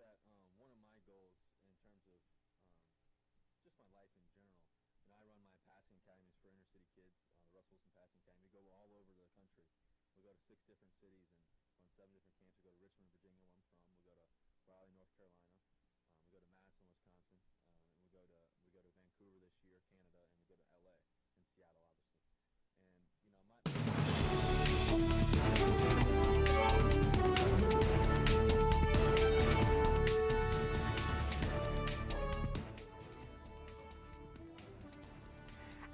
that one of my goals in terms of just my life in general, I run my passing academies for inner city kids, the Russell Wilson Passing Academy. We go all over the country. We go to 6 different cities and run 7 different camps. We go to Richmond, Virginia, where I'm from. We go to Raleigh, North Carolina. We go to Madison, Wisconsin. And we go to Vancouver this year, Canada, and we go to LA and Seattle, obviously. And my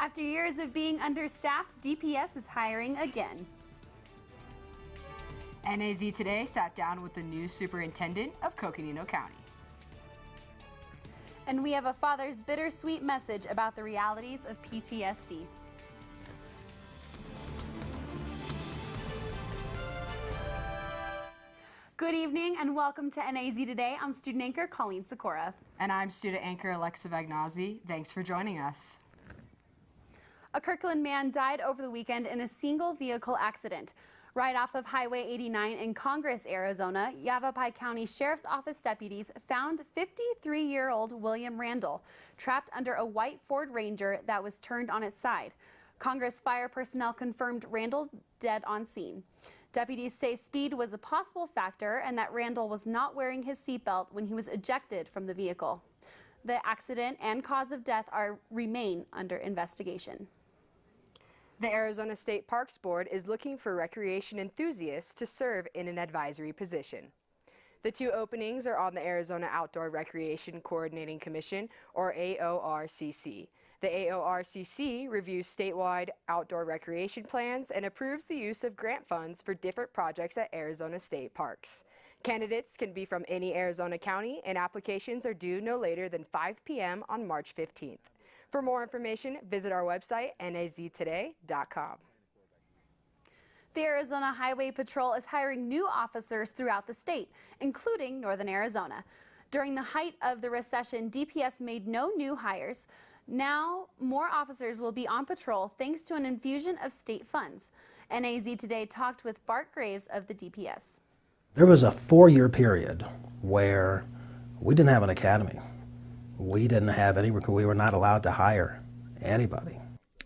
After years of being understaffed, DPS is hiring again. NAZ Today sat down with the new superintendent of Coconino County. And we have a father's bittersweet message about the realities of PTSD. Good evening and welcome to NAZ Today. I'm student anchor Colleen Sikora. And I'm student anchor Alexa Vagnozzi. Thanks for joining us. A Kirkland man died over the weekend in a single vehicle accident. Right off of Highway 89 in Congress, Arizona, Yavapai County Sheriff's Office deputies found 53-year-old William Randall trapped under a white Ford Ranger that was turned on its side. Congress fire personnel confirmed Randall dead on scene. Deputies say speed was a possible factor and that Randall was not wearing his seatbelt when he was ejected from the vehicle. The accident and cause of death remain under investigation. The Arizona State Parks Board is looking for recreation enthusiasts to serve in an advisory position. The 2 openings are on the Arizona Outdoor Recreation Coordinating Commission, or AORCC. The AORCC reviews statewide outdoor recreation plans and approves the use of grant funds for different projects at Arizona State Parks. Candidates can be from any Arizona county, and applications are due no later than 5 p.m. on March 15th. For more information, visit our website, naztoday.com. The Arizona Highway Patrol is hiring new officers throughout the state, including Northern Arizona. During the height of the recession, DPS made no new hires. Now, more officers will be on patrol thanks to an infusion of state funds. NAZ Today talked with Bart Graves of the DPS. There was a 4-year period where we didn't have an academy. We didn't have any, we were not allowed to hire anybody.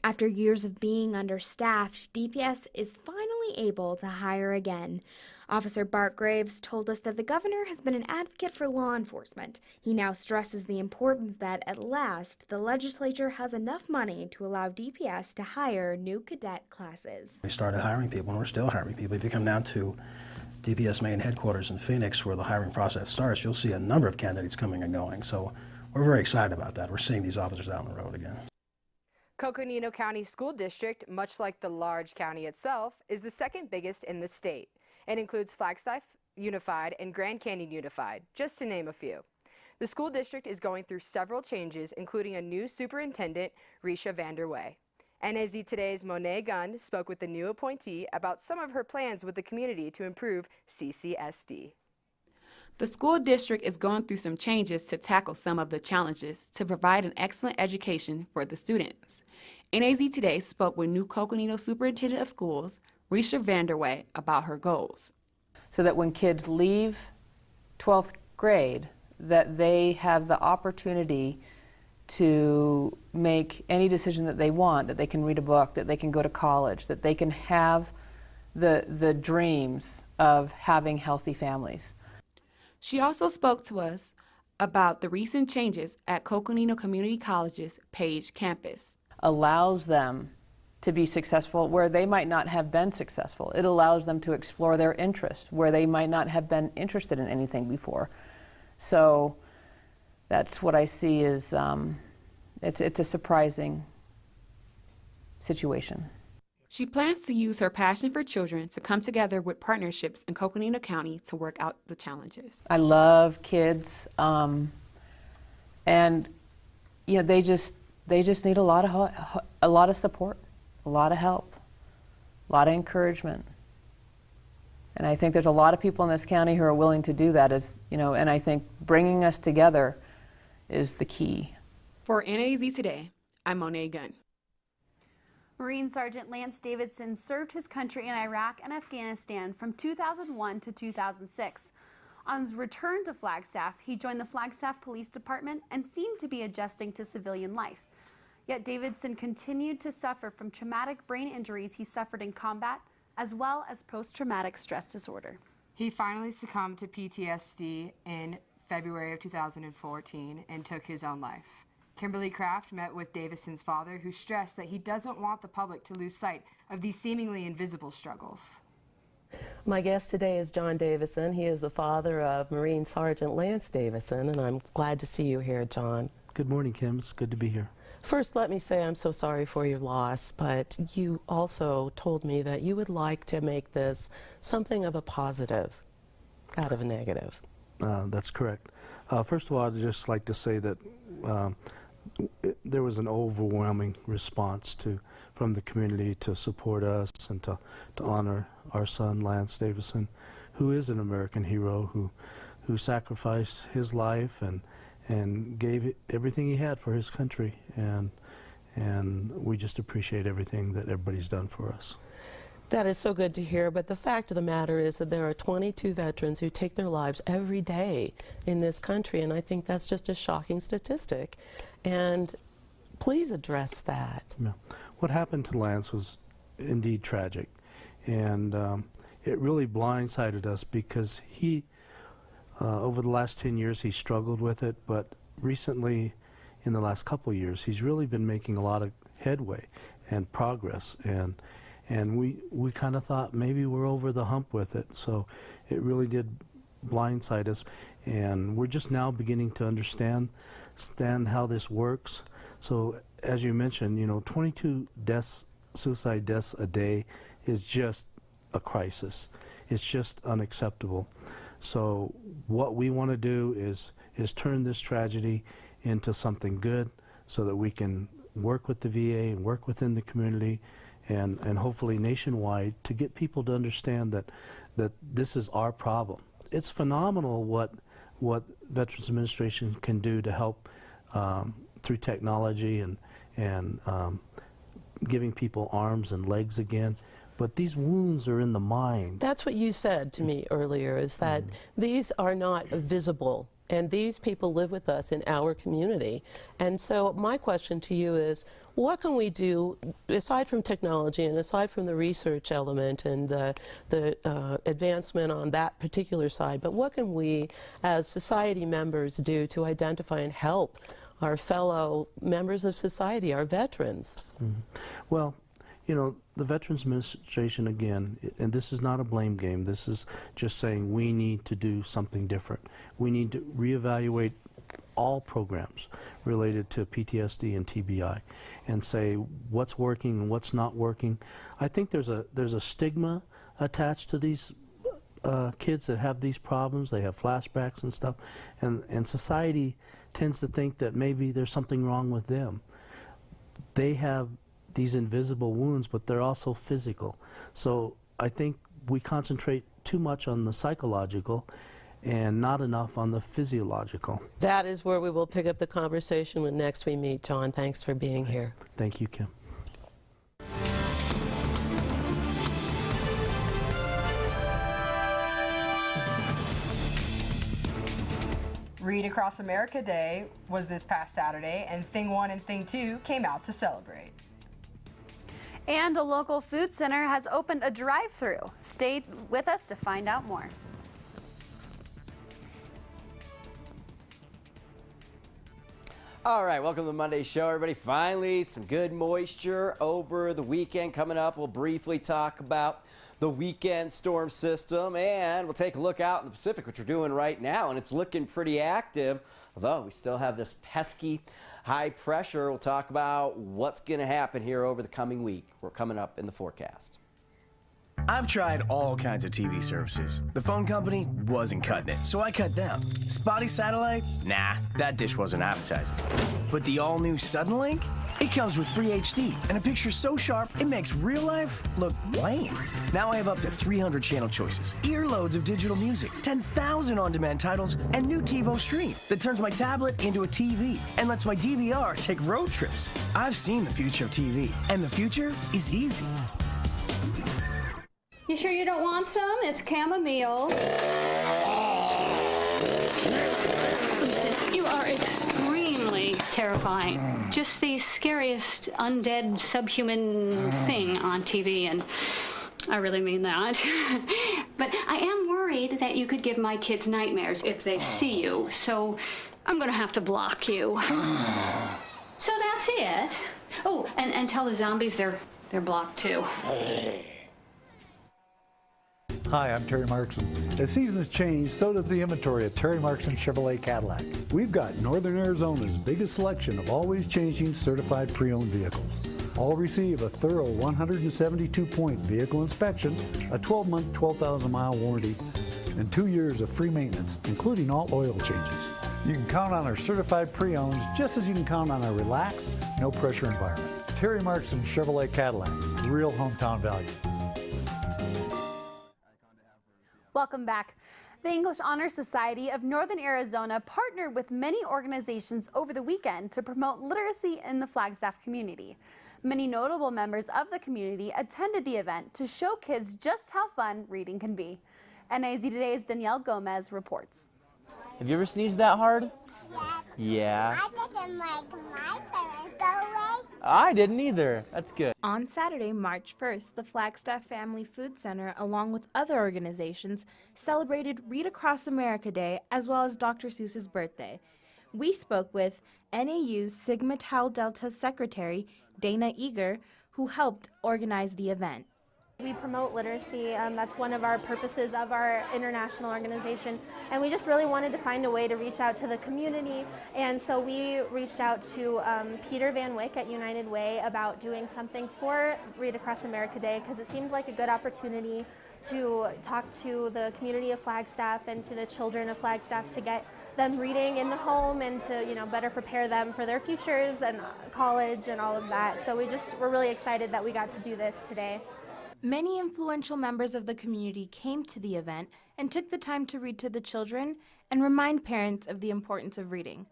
After years of being understaffed, DPS is finally able to hire again. Officer Bart Graves told us that the governor has been an advocate for law enforcement. He now stresses the importance that, at last, the legislature has enough money to allow DPS to hire new cadet classes. We started hiring people, and we're still hiring people. If you come down to DPS main headquarters in Phoenix, where the hiring process starts, you'll see a number of candidates coming and going. So we're very excited about that. We're seeing these officers out on the road again. Coconino County School District, much like the large county itself, is the 2nd biggest in the state. It includes Flagstaff Unified and Grand Canyon Unified, just to name a few. The school district is going through several changes, including a new superintendent, Risha Vanderway. NAZ Today's Monet Gunn spoke with the new appointee about some of her plans with the community to improve CCSD. The school district is going through some changes to tackle some of the challenges to provide an excellent education for the students. NAZ Today spoke with new Coconino Superintendent of Schools, Risha Vanderway, about her goals. So that when kids leave 12th grade, that they have the opportunity to make any decision that they want, that they can read a book, that they can go to college, that they can have the dreams of having healthy families. She also spoke to us about the recent changes at Coconino Community College's Page campus. Allows them to be successful where they might not have been successful. It allows them to explore their interests where they might not have been interested in anything before. So that's what I see as, it's a surprising situation. She plans to use her passion for children to come together with partnerships in Coconino County to work out the challenges. I love kids, and you know, they just need a lot of support, a lot of help, a lot of encouragement. And I think there's a lot of people in this county who are willing to do that, as you know, and I think bringing us together is the key. For NAZ Today, I'm Monet Gunn. Marine Sergeant Lance Davidson served his country in Iraq and Afghanistan from 2001 to 2006. On his return to Flagstaff, he joined the Flagstaff Police Department and seemed to be adjusting to civilian life. Yet Davidson continued to suffer from traumatic brain injuries he suffered in combat, as well as post-traumatic stress disorder. He finally succumbed to PTSD in February of 2014 and took his own life. Kimberly Kraft met with Davison's father, who stressed that he doesn't want the public to lose sight of these seemingly invisible struggles. My guest today is John Davison. He is the father of Marine Sergeant Lance Davison, and I'm glad to see you here, John. Good morning, Kim. It's good to be here. First, let me say I'm so sorry for your loss, but you also told me that you would like to make this something of a positive out of a negative. That's correct. First of all, I'd just like to say that there was an overwhelming response from the community to support us and to honor our son, Lance Davison, who is an American hero, who sacrificed his life and gave everything he had for his country, and we just appreciate everything that everybody's done for us. That is so good to hear, but the fact of the matter is that there are 22 veterans who take their lives every day in this country, and I think that's just a shocking statistic. And please address that. Yeah. What happened to Lance was indeed tragic, and it really blindsided us because he, over the last 10 years, he struggled with it, but recently, in the last couple of years, he's really been making a lot of headway and progress, and we kind of thought maybe we're over the hump with it. So it really did blindside us, and we're just now beginning to understand how this works. So as you mentioned, 22 suicide deaths a day is just a crisis. It's just unacceptable. So what we want to do is turn this tragedy into something good so that we can work with the VA and work within the community and hopefully nationwide to get people to understand that this is our problem. It's phenomenal what Veterans Administration can do to help through technology and giving people arms and legs again. But these wounds are in the mind. That's what you said to me earlier, is that these are not visible, and these people live with us in our community. And so my question to you is, what can we do, aside from technology and aside from the research element and the advancement on that particular side, but what can we as society members do to identify and help our fellow members of society, our veterans? Well, the Veterans Administration, again, and this is not a blame game, this is just saying we need to do something different. We need to reevaluate all programs related to PTSD and TBI and say what's working and what's not working. I think there's a stigma attached to these kids that have these problems. They have flashbacks and stuff, and society tends to think that maybe there's something wrong with them. They have these invisible wounds, but they're also physical. So I think we concentrate too much on the psychological and not enough on the physiological. That is where we will pick up the conversation when next we meet. John, thanks for being here. Thank you, Kim. Read Across America Day was this past Saturday, and Thing 1 and Thing 2 came out to celebrate. And a local food center has opened a drive-thru. Stay with us to find out more. All right, welcome to the Monday show, everybody. Finally, some good moisture over the weekend coming up. We'll briefly talk about the weekend storm system, and we'll take a look out in the Pacific, which we're doing right now, and it's looking pretty active, although we still have this pesky high pressure. We'll talk about what's going to happen here over the coming week. We're coming up in the forecast. I've tried all kinds of TV services. The phone company wasn't cutting it, so I cut them. Spotty satellite? Nah, that dish wasn't appetizing. But the all-new Suddenlink? It comes with free HD and a picture so sharp it makes real life look lame. Now I have up to 300 channel choices, earloads of digital music, 10,000 on-demand titles, and new TiVo Stream that turns my tablet into a TV and lets my DVR take road trips. I've seen the future of TV, and the future is easy. You sure you don't want some? It's chamomile. extremely terrifying. Just the scariest undead subhuman thing on TV, and I really mean that. But I am worried that you could give my kids nightmares if they see you, so I'm gonna have to block you. So that's it. Oh, and tell the zombies they're blocked too. Hi, I'm Terry Markson. As seasons change, so does the inventory at Terry Markson Chevrolet Cadillac. We've got Northern Arizona's biggest selection of always changing certified pre-owned vehicles. All receive a thorough 172-point vehicle inspection, a 12-month, 12,000-mile warranty, and 2 years of free maintenance, including all oil changes. You can count on our certified pre-owns just as you can count on our relaxed, no-pressure environment. Terry Markson Chevrolet Cadillac, real hometown value. Welcome back. The English Honor Society of Northern Arizona partnered with many organizations over the weekend to promote literacy in the Flagstaff community. Many notable members of the community attended the event to show kids just how fun reading can be. NAZ Today's Danielle Gomez reports. Have you ever sneezed that hard? Yeah. I didn't make my parents go away. I didn't either. That's good. On Saturday, March 1st, the Flagstaff Family Food Center, along with other organizations, celebrated Read Across America Day as well as Dr. Seuss's birthday. We spoke with NAU's Sigma Tau Delta Secretary, Dana Eager, who helped organize the event. We promote literacy. That's one of our purposes of our international organization, and we just really wanted to find a way to reach out to the community, and so we reached out to Peter Van Wyck at United Way about doing something for Read Across America Day, because it seemed like a good opportunity to talk to the community of Flagstaff and to the children of Flagstaff to get them reading in the home and to better prepare them for their futures and college and all of that. So we're really excited that we got to do this today. Many influential members of the community came to the event and took the time to read to the children and remind parents of the importance of reading.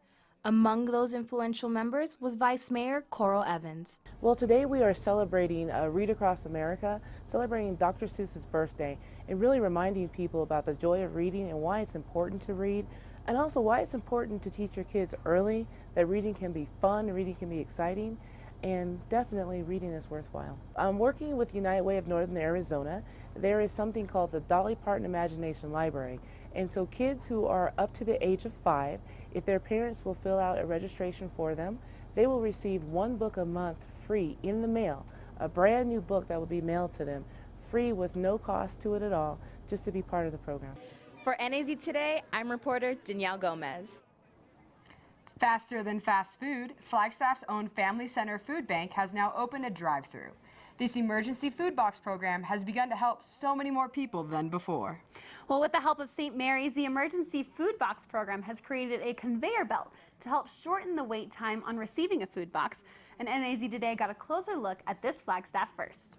Among those influential members was Vice Mayor Coral Evans. Well, today we are celebrating Read Across America, celebrating Dr. Seuss's birthday, and really reminding people about the joy of reading and why it's important to read, and also why it's important to teach your kids early that reading can be fun, reading can be exciting, and definitely reading is worthwhile. I'm working with United Way of Northern Arizona. There is something called the Dolly Parton Imagination Library, and so kids who are up to the age of 5, if their parents will fill out a registration for them, they will receive 1 book a month free in the mail, a brand new book that will be mailed to them, free with no cost to it at all, just to be part of the program. For NAZ Today, I'm reporter Danielle Gomez. Faster than fast food, Flagstaff's own Family Center Food Bank has now opened a drive-thru. This emergency food box program has begun to help so many more people than before. Well, with the help of St. Mary's, the emergency food box program has created a conveyor belt to help shorten the wait time on receiving a food box. And NAZ Today got a closer look at this Flagstaff first.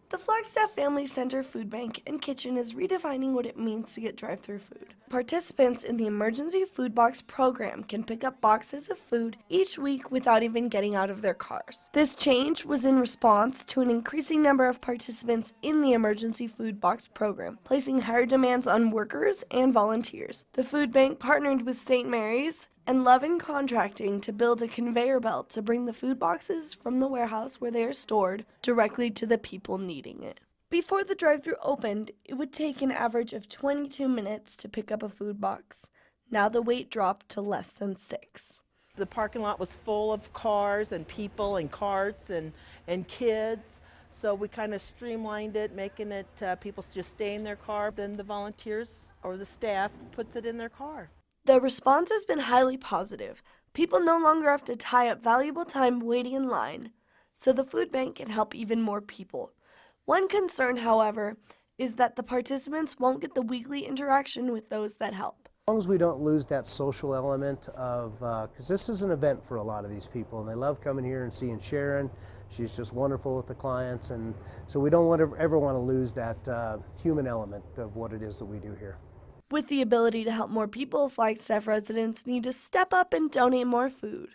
The Flagstaff Family Center Food Bank and Kitchen is redefining what it means to get drive-thru food. Participants in the Emergency Food Box program can pick up boxes of food each week without even getting out of their cars. This change was in response to an increasing number of participants in the Emergency Food Box program, placing higher demands on workers and volunteers. The food bank partnered with St. Mary's and Lovin Contracting to build a conveyor belt to bring the food boxes from the warehouse where they are stored directly to the people needing it. Before the drive-thru opened, it would take an average of 22 minutes to pick up a food box. Now the wait dropped to less than 6. The parking lot was full of cars and people and carts and kids. So we kind of streamlined it, making it people just stay in their car. Then the volunteers or the staff puts it in their car. The response has been highly positive. People no longer have to tie up valuable time waiting in line, so the food bank can help even more people. One concern, however, is that the participants won't get the weekly interaction with those that help. As long as we don't lose that social element of, because this is an event for a lot of these people, and they love coming here and seeing Sharon. She's just wonderful with the clients, and so we don't ever want to lose that human element of what it is that we do here. With the ability to help more people, Flagstaff residents need to step up and donate more food.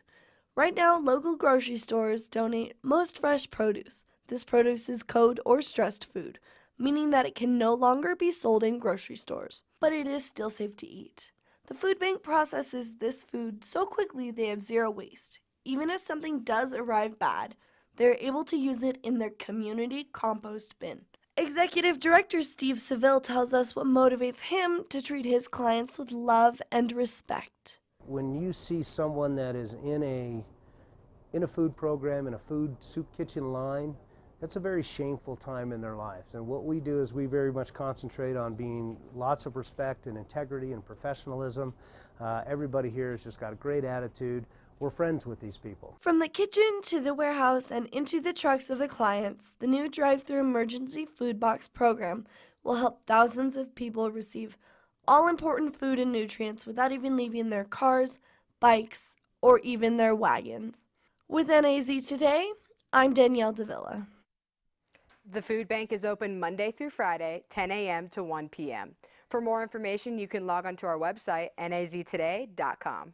Right now, local grocery stores donate most fresh produce. This produce is code or stressed food, meaning that it can no longer be sold in grocery stores, but it is still safe to eat. The food bank processes this food so quickly they have zero waste. Even if something does arrive bad, they're able to use it in their community compost bin. Executive Director Steve Seville tells us what motivates him to treat his clients with love and respect. When you see someone that is in a food program, in a food soup kitchen line, that's a very shameful time in their lives. And what we do is we very much concentrate on being lots of respect and integrity and professionalism. Everybody here has just got a great attitude. We're friends with these people. From the kitchen to the warehouse and into the trucks of the clients, the new drive-thru emergency food box program will help thousands of people receive all-important food and nutrients without even leaving their cars, bikes, or even their wagons. With NAZ Today, I'm Danielle Davila. The food bank is open Monday through Friday, 10 a.m. to 1 p.m. For more information, you can log on to our website, naztoday.com.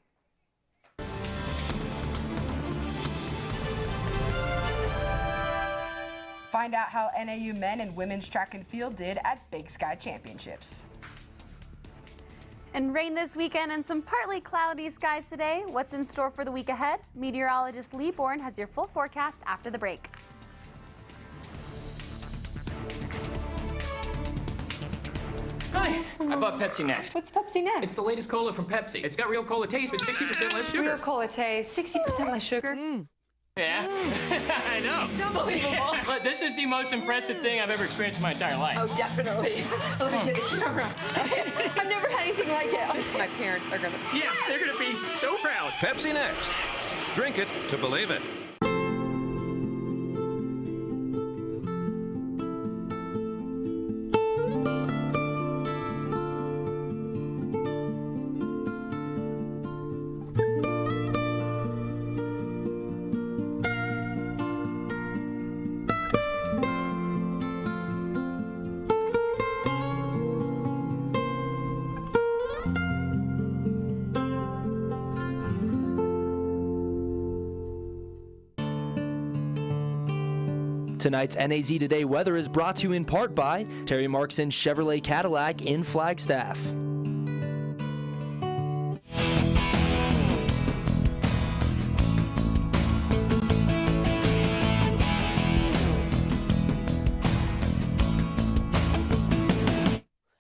Find out how NAU men and women's track and field did at Big Sky Championships. And rain this weekend and some partly cloudy skies today. What's in store for the week ahead? Meteorologist Lee Bourne has your full forecast after the break. Hi, I bought Pepsi Next. What's Pepsi Next? It's the latest cola from Pepsi. It's got real cola taste with 60% less sugar. Real cola taste, 60% less sugar. Yeah, I know. It's unbelievable. But this is the most impressive thing I've ever experienced in my entire life. Oh, definitely. Let me get the camera. I've never had anything like it. My parents are gonna. Yeah, they're gonna be so proud. Pepsi Next. Drink it to believe it. Tonight's NAZ Today weather is brought to you in part by Terry Markson Chevrolet Cadillac in Flagstaff.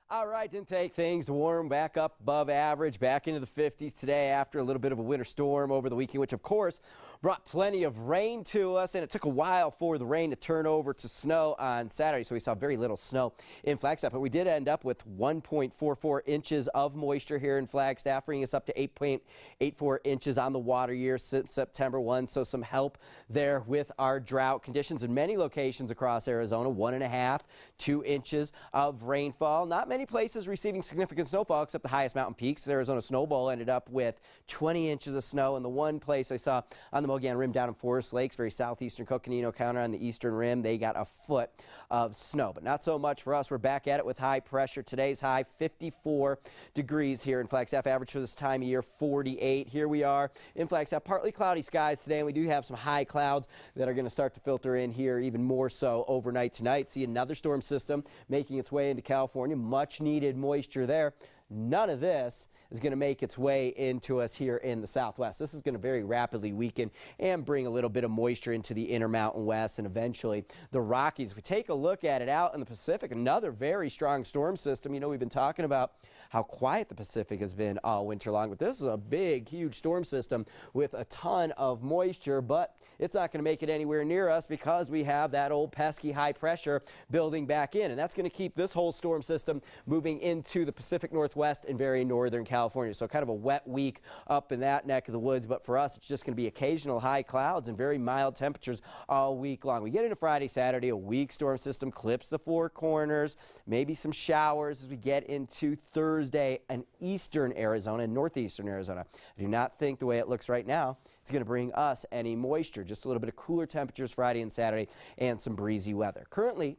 All right, didn't take things to warm back up above average, back into the 50s today after a little bit of a winter storm over the weekend, which of course brought plenty of rain to us, and it took a while for the rain to turn over to snow on Saturday, so we saw very little snow in Flagstaff, but we did end up with 1.44 inches of moisture here in Flagstaff, bringing us up to 8.84 inches on the water year since September 1, so some help there with our drought conditions in many locations across Arizona, 1.5, 2 inches of rainfall. Not many places receiving significant snowfall except the highest mountain peaks. Arizona Snow Bowl ended up with 20 inches of snow, and the one place I saw on the Mogollon Rim down in Forest Lakes, very southeastern Coconino County on the eastern rim, they got a foot of snow, but not so much for us. We're back at it with high pressure. Today's high 54 degrees here in Flagstaff, average for this time of year 48. Here we are in Flagstaff, partly cloudy skies today, and we do have some high clouds that are going to start to filter in here even more so overnight tonight. See another storm system making its way into California, much needed moisture there. None of this is going to make its way into us here in the southwest. This is going to very rapidly weaken and bring a little bit of moisture into the Intermountain West and eventually the Rockies. If we take a look at it out in the Pacific, another very strong storm system. You know, we've been talking about how quiet the Pacific has been all winter long, but this is a big, huge storm system with a ton of moisture, but it's not going to make it anywhere near us because we have that old pesky high pressure building back in, and that's going to keep this whole storm system moving into the Pacific Northwest and very northern California. So kind of a wet week up in that neck of the woods, but for us it's just going to be occasional high clouds and very mild temperatures all week long. We get into Friday, Saturday, a weak storm system clips the Four Corners, maybe some showers as we get into Thursday and eastern Arizona and northeastern Arizona. I do not think the way it looks right now it's going to bring us any moisture. Just a little bit of cooler temperatures Friday and Saturday and some breezy weather. Currently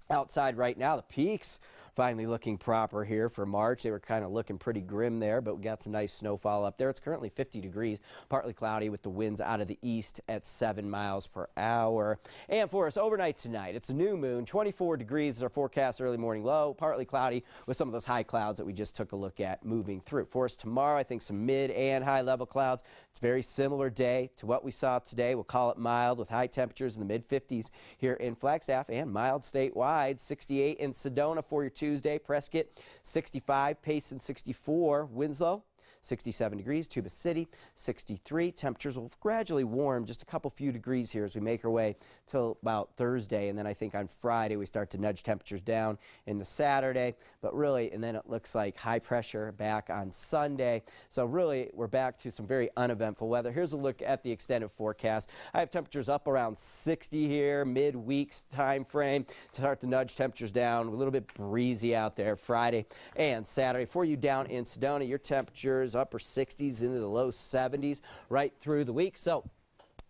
outside right now, the peaks finally looking proper here for March. They were kind of looking pretty grim there, but we got some nice snowfall up there. It's currently 50 degrees, partly cloudy with the winds out of the east at 7 miles per hour. And for us overnight tonight, it's a new moon. 24 degrees is our forecast, early morning low, partly cloudy with some of those high clouds that we just took a look at moving through. For us tomorrow, I think some mid and high level clouds. It's a very similar day to what we saw today. We'll call it mild with high temperatures in the mid 50s here in Flagstaff and mild statewide. 68 in Sedona for your Tuesday. Prescott 65, Payson 64, Winslow 67 degrees, Tuba City 63. Temperatures will gradually warm just a couple few degrees here as we make our way till about Thursday, and then I think on Friday we start to nudge temperatures down into Saturday, but really, and then it looks like high pressure back on Sunday. So really we're back to some very uneventful weather. Here's a look at the extended forecast. I have temperatures up around 60 here, midweeks time frame to start to nudge temperatures down. A little bit breezy out there Friday and Saturday. For you down in Sedona, your temperatures upper 60s into the low 70s right through the week. So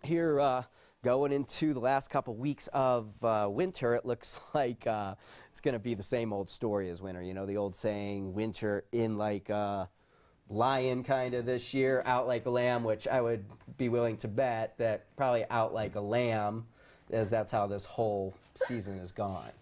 here going into the last couple weeks of winter, it looks like it's going to be the same old story as winter. You know, the old saying, winter in like a lion kind of this year, out like a lamb, which I would be willing to bet that probably out like a lamb, as that's how this whole season has gone.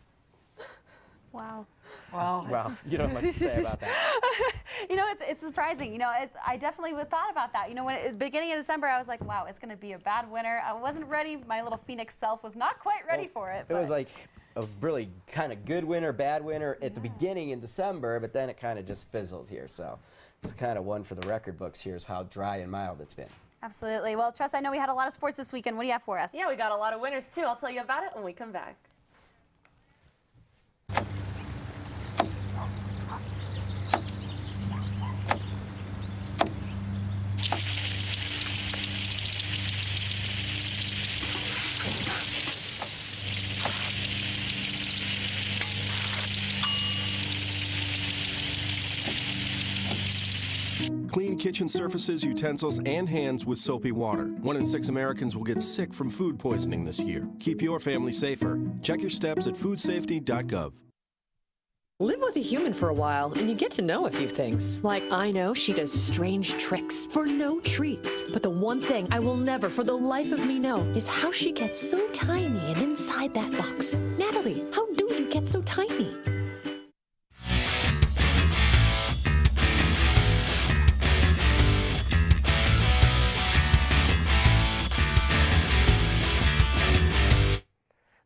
Wow. Well, you don't have much to say about that. You know, it's surprising. You know, I definitely thought about that. You know, at the beginning of December, I was like, wow, it's going to be a bad winter. I wasn't ready. My little Phoenix self was not quite ready for it. It was like a really kind of good winter, bad winter at the beginning in December, but then it kind of just fizzled here. So it's kind of one for the record books. Here's how dry and mild it's been. Absolutely. Well, Tress, I know we had a lot of sports this weekend. What do you have for us? Yeah, we got a lot of winners, too. I'll tell you about it when we come back. Clean kitchen surfaces, utensils, and hands with soapy water. 1 in 6 Americans will get sick from food poisoning this year. Keep your family safer. Check your steps at foodsafety.gov. Live with a human for a while and you get to know a few things. Like, I know she does strange tricks for no treats. But the one thing I will never for the life of me know is how she gets so tiny and inside that box. Natalie, how do you get so tiny?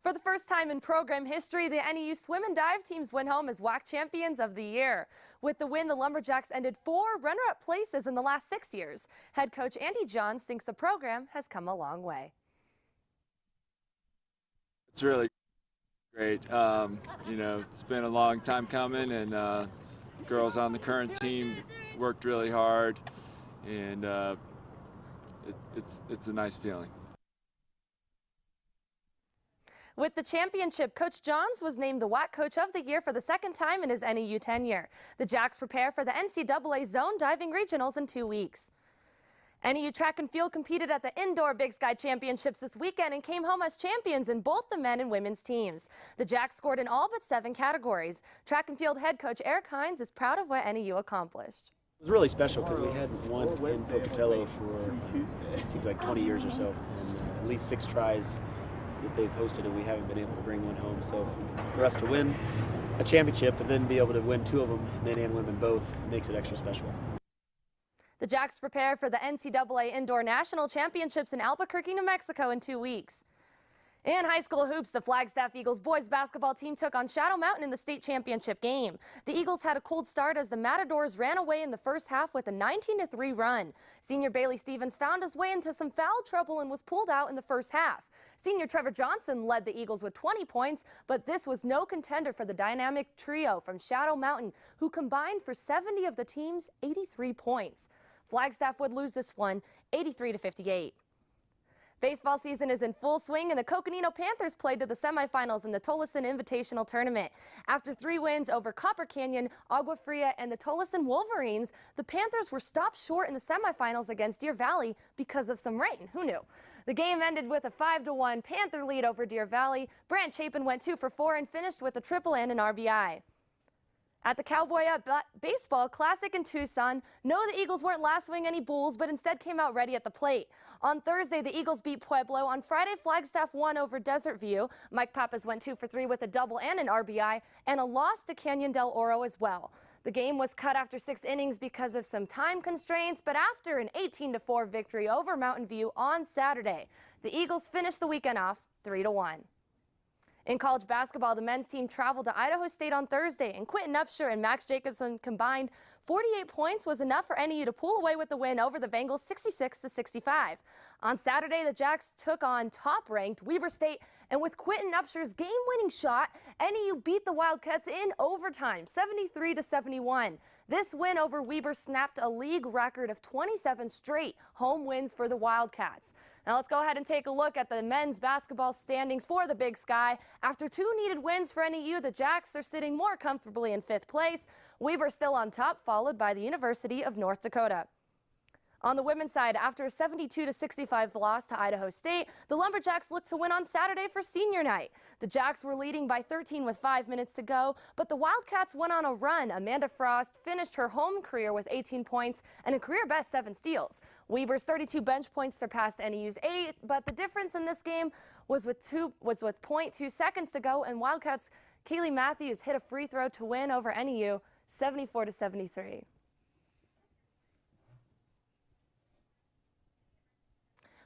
For the first time in program history, the NEU swim and dive teams went home as WAC champions of the year. With the win, the Lumberjacks ended 4 runner-up places in the last 6 years. Head coach Andy Johns thinks the program has come a long way. It's really great. You know, it's been a long time coming, and girls on the current team worked really hard, and it's a nice feeling. With the championship, Coach Johns was named the WAC Coach of the Year for the 2nd time in his NEU tenure. The Jacks prepare for the NCAA Zone Diving Regionals in 2 weeks. NEU Track and Field competed at the Indoor Big Sky Championships this weekend and came home as champions in both the men and women's teams. The Jacks scored in all but 7 categories. Track and Field head coach Eric Hines is proud of what NEU accomplished. It was really special because we hadn't won in Pocatello for, it seems like 20 years or so, and at least 6 tries that they've hosted, and we haven't been able to bring one home. So for us to win a championship and then be able to win 2 of them, men and women both, makes it extra special. The Jacks prepare for the NCAA Indoor National Championships in Albuquerque, New Mexico in 2 weeks. In high school hoops, the Flagstaff Eagles boys basketball team took on Shadow Mountain in the state championship game. The Eagles had a cold start as the Matadors ran away in the first half with a 19-3 run. Senior Bailey Stevens found his way into some foul trouble and was pulled out in the first half. Senior Trevor Johnson led the Eagles with 20 points, but this was no contender for the dynamic trio from Shadow Mountain, who combined for 70 of the team's 83 points. Flagstaff would lose this one 83-58. Baseball season is in full swing, and the Coconino Panthers played to the semifinals in the Tolleson Invitational Tournament. After 3 wins over Copper Canyon, Agua Fria, and the Tolleson Wolverines, the Panthers were stopped short in the semifinals against Deer Valley because of some rain. Who knew? The game ended with a 5-1 Panther lead over Deer Valley. Brant Chapin went 2 for 4 and finished with a triple and an RBI. At the Cowboy Up Baseball Classic in Tucson, no, the Eagles weren't last swing any Bulls, but instead came out ready at the plate. On Thursday, the Eagles beat Pueblo. On Friday, Flagstaff won over Desert View. Mike Pappas went 2 for 3 with a double and an RBI, and a loss to Canyon del Oro as well. The game was cut after 6 innings because of some time constraints, but after an 18-4 victory over Mountain View on Saturday, the Eagles finished the weekend off 3-1. In college basketball, the men's team traveled to Idaho State on Thursday, and Quentin Upshur and Max Jacobson combined 48 points was enough for NAU to pull away with the win over the Bengals 66-65. On Saturday, the Jacks took on top-ranked Weber State, and with Quentin Upshur's game-winning shot, NAU beat the Wildcats in overtime, 73-71. This win over Weber snapped a league record of 27 straight home wins for the Wildcats. Now let's go ahead and take a look at the men's basketball standings for the Big Sky. After 2 needed wins for NAU, the Jacks are sitting more comfortably in 5th place. Weber still on top, followed by the University of North Dakota. On the women's side, after a 72-65 loss to Idaho State, the Lumberjacks looked to win on Saturday for senior night. The Jacks were leading by 13 with 5 minutes to go, but the Wildcats went on a run. Amanda Frost finished her home career with 18 points and a career-best 7 steals. Weber's 32 bench points surpassed NAU's 8, but the difference in this game was with 0.2 seconds to go, and Wildcats' Kaylee Matthews hit a free throw to win over NAU 74-73.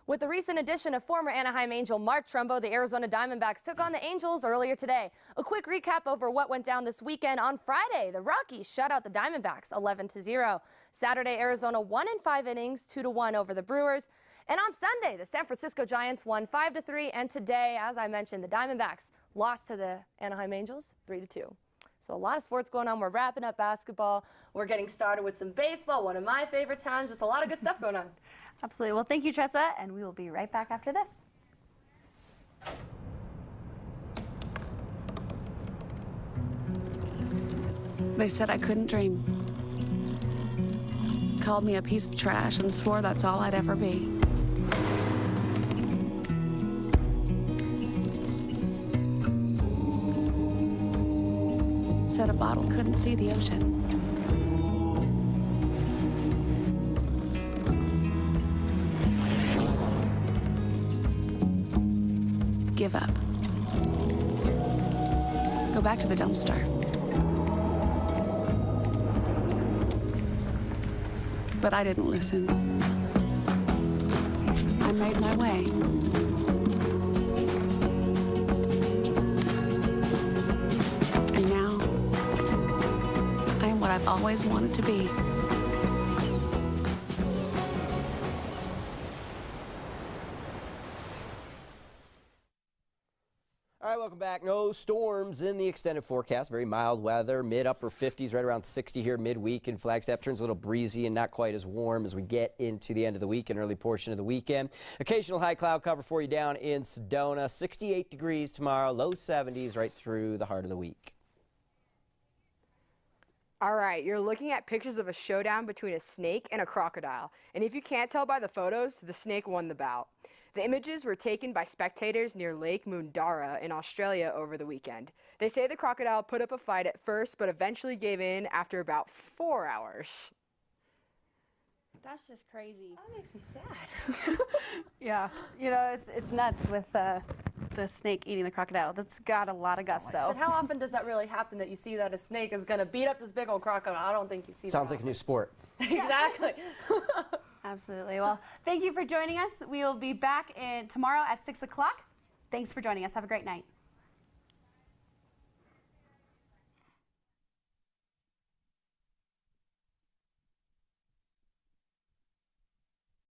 With the recent addition of former Anaheim Angel Mark Trumbo, the Arizona Diamondbacks took on the Angels earlier today. A quick recap over what went down this weekend. On Friday, the Rockies shut out the Diamondbacks 11-0. Saturday, Arizona won in 5 innings, 2-1 over the Brewers. And on Sunday, the San Francisco Giants won 5-3. And today, as I mentioned, the Diamondbacks lost to the Anaheim Angels 3-2. So a lot of sports going on. We're wrapping up basketball. We're getting started with some baseball, one of my favorite times. Just a lot of good stuff going on. Absolutely. Well, thank you, Tressa, and we will be right back after this. They said I couldn't dream. Called me a piece of trash and swore that's all I'd ever be. Said a bottle couldn't see the ocean. Give up. Go back to the dumpster. But I didn't listen. I made my way. And now, I am what I've always wanted to be. All right, welcome back. No storms in the extended forecast. Very mild weather, mid-upper 50s, right around 60 here midweek in Flagstaff. Turns a little breezy and not quite as warm as we get into the end of the week and early portion of the weekend. Occasional high cloud cover for you down in Sedona. 68 degrees tomorrow, low 70s right through the heart of the week. All right, you're looking at pictures of a showdown between a snake and a crocodile. And if you can't tell by the photos, the snake won the bout. The images were taken by spectators near Lake Mundara in Australia over the weekend. They say the crocodile put up a fight at first, but eventually gave in after about 4 hours. That's just crazy. That makes me sad. Yeah, you know, it's nuts with the snake eating the crocodile. That's got a lot of gusto. But how often does that really happen that you see that a snake is going to beat up this big old crocodile? I don't think you see that. Sounds like a new sport. Exactly. Absolutely. Well, thank you for joining us. We will be back tomorrow at 6 o'clock. Thanks for joining us. Have a great night.